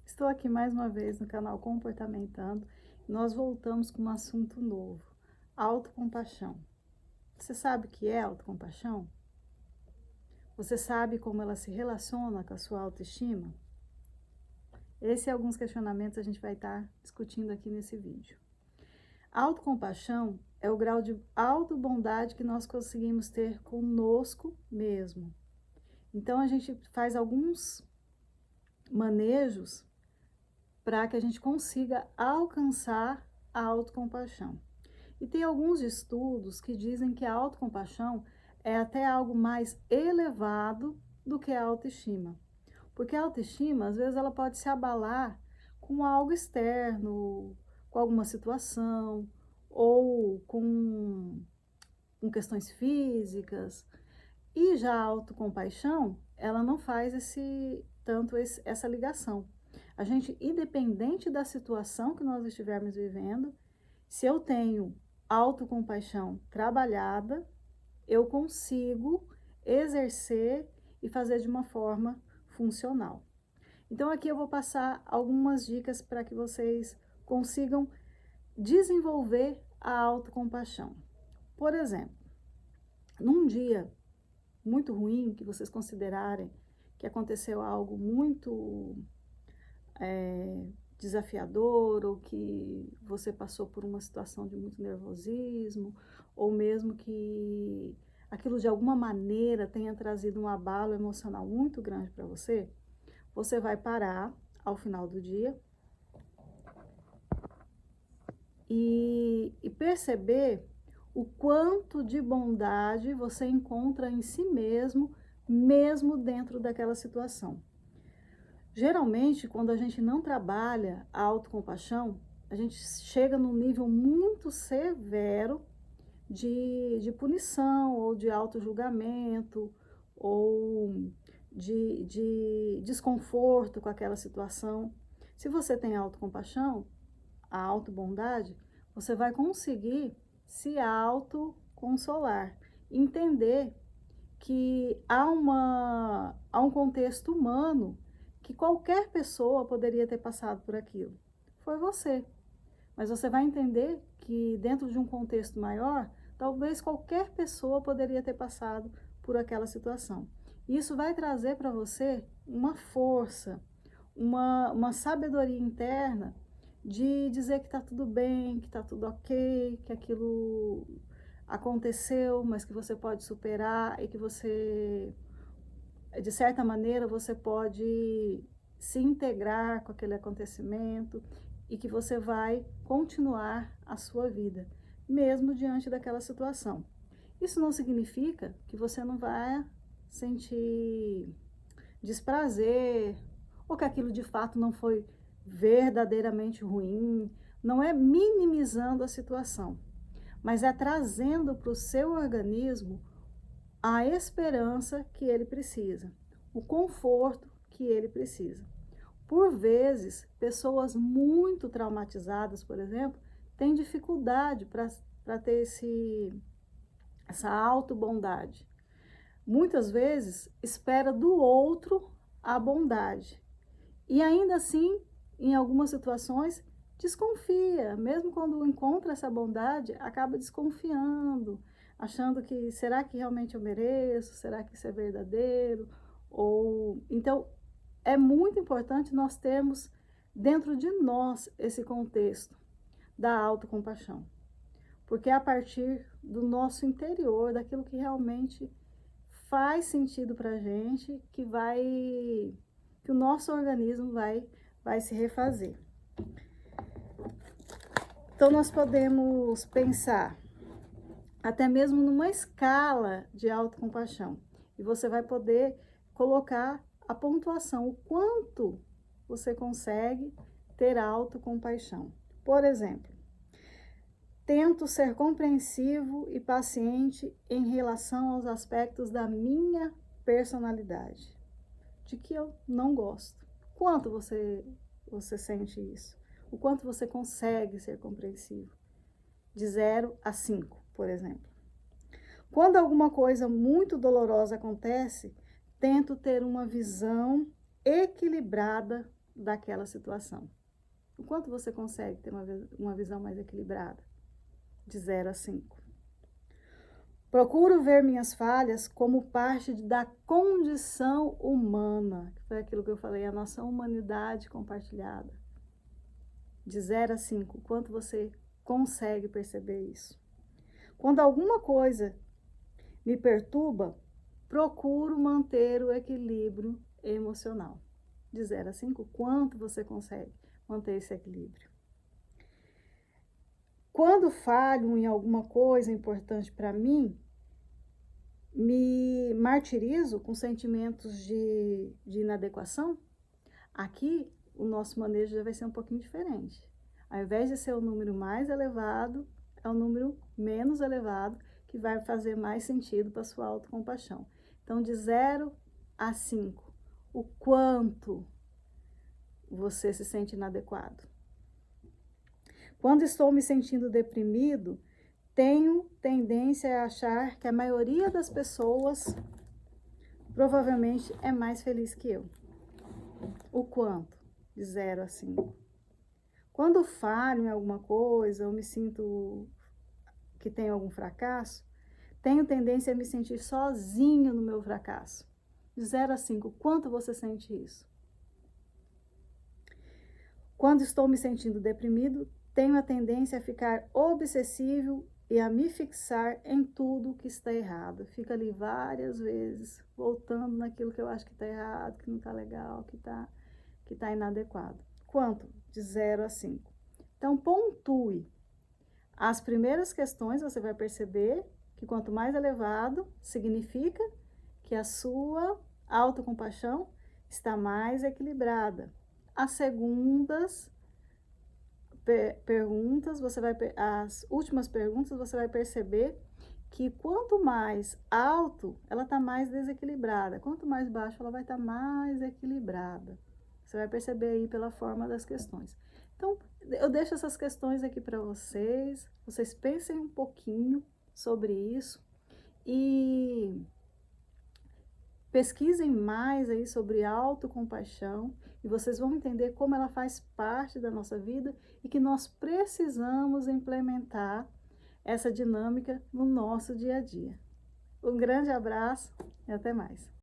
Estou aqui mais uma vez no canal Comportamentando. Nós voltamos com um assunto novo: autocompaixão. Você sabe o que é autocompaixão? Você sabe como ela se relaciona com a sua autoestima? Esses e alguns questionamentos a gente vai estar discutindo aqui nesse vídeo. A autocompaixão é o grau de autobondade que nós conseguimos ter conosco mesmo. Então a gente faz alguns manejos para que a gente consiga alcançar a autocompaixão. E tem alguns estudos que dizem que a autocompaixão é até algo mais elevado do que a autoestima. Porque a autoestima, às vezes, ela pode se abalar com algo externo, com alguma situação, ou com questões físicas. E já a autocompaixão, ela não faz essa ligação. A gente, independente da situação que nós estivermos vivendo, se eu tenho autocompaixão trabalhada, eu consigo exercer e fazer de uma forma funcional. Então, aqui eu vou passar algumas dicas para que vocês consigam desenvolver a autocompaixão. Por exemplo, num dia muito ruim, que vocês considerarem que aconteceu algo muito desafiador, ou que você passou por uma situação de muito nervosismo, ou mesmo que aquilo de alguma maneira tenha trazido um abalo emocional muito grande para você, você vai parar ao final do dia e perceber o quanto de bondade você encontra em si mesmo, mesmo dentro daquela situação. Geralmente, quando a gente não trabalha a autocompaixão, a gente chega num nível muito severo de punição, ou de autojulgamento, ou de desconforto com aquela situação. Se você tem autocompaixão, a autobondade, você vai conseguir se autoconsolar, entender que há um contexto humano que qualquer pessoa poderia ter passado por aquilo. Foi você. Mas você vai entender que dentro de um contexto maior, talvez qualquer pessoa poderia ter passado por aquela situação. Isso vai trazer para você uma força, uma sabedoria interna de dizer que está tudo bem, que está tudo ok, que aquilo aconteceu, mas que você pode superar e que você, de certa maneira, você pode se integrar com aquele acontecimento e que você vai continuar a sua vida, mesmo diante daquela situação. Isso não significa que você não vai sentir desprazer, ou que aquilo de fato não foi verdadeiramente ruim. Não é minimizando a situação, mas é trazendo para o seu organismo a esperança que ele precisa, o conforto que ele precisa. Por vezes, pessoas muito traumatizadas, por exemplo, têm dificuldade para ter essa autobondade. Muitas vezes, espera do outro a bondade. E ainda assim, em algumas situações, desconfia. Mesmo quando encontra essa bondade, acaba desconfiando, achando que será que realmente eu mereço? Será que isso é verdadeiro? Então, é muito importante nós termos dentro de nós esse contexto da autocompaixão. Porque é a partir do nosso interior, daquilo que realmente faz sentido para a gente, que o nosso organismo vai se refazer. Então, nós podemos pensar até mesmo numa escala de autocompaixão. E você vai poder colocar a pontuação, o quanto você consegue ter autocompaixão. Por exemplo, tento ser compreensivo e paciente em relação aos aspectos da minha personalidade, de que eu não gosto. Quanto você sente isso? O quanto você consegue ser compreensivo? De 0 a 5, por exemplo. Quando alguma coisa muito dolorosa acontece, tento ter uma visão equilibrada daquela situação. O quanto você consegue ter uma visão mais equilibrada? De 0 a 5. Procuro ver minhas falhas como parte da condição humana, que foi aquilo que eu falei, a nossa humanidade compartilhada. De 0 a 5, quanto você consegue perceber isso? Quando alguma coisa me perturba, procuro manter o equilíbrio emocional. De 0 a 5, quanto você consegue manter esse equilíbrio? Quando falho em alguma coisa importante para mim, me martirizo com sentimentos de inadequação? Aqui, o nosso manejo já vai ser um pouquinho diferente. Ao invés de ser o número mais elevado, é o número menos elevado, que vai fazer mais sentido para a sua autocompaixão. Então, de 0 a 5, o quanto você se sente inadequado? Quando estou me sentindo deprimido, tenho tendência a achar que a maioria das pessoas provavelmente é mais feliz que eu. O quanto? De 0 a 5. Quando falho em alguma coisa, ou me sinto que tenho algum fracasso, tenho tendência a me sentir sozinho no meu fracasso. De 0 a 5, quanto você sente isso? Quando estou me sentindo deprimido, tenho a tendência a ficar obsessivo e a me fixar em tudo que está errado. Fica ali várias vezes, voltando naquilo que eu acho que está errado, que não está legal, que está inadequado. Quanto? De 0 a 5. Então, pontue. As primeiras questões você vai perceber que quanto mais elevado, significa que a sua autocompaixão está mais equilibrada. As segundas perguntas, as últimas perguntas, você vai perceber que quanto mais alto, ela está mais desequilibrada. Quanto mais baixo, ela vai estar mais equilibrada. Você vai perceber aí pela forma das questões. Então, eu deixo essas questões aqui para vocês. Vocês pensem um pouquinho sobre isso e pesquisem mais aí sobre autocompaixão e vocês vão entender como ela faz parte da nossa vida e que nós precisamos implementar essa dinâmica no nosso dia a dia. Um grande abraço e até mais.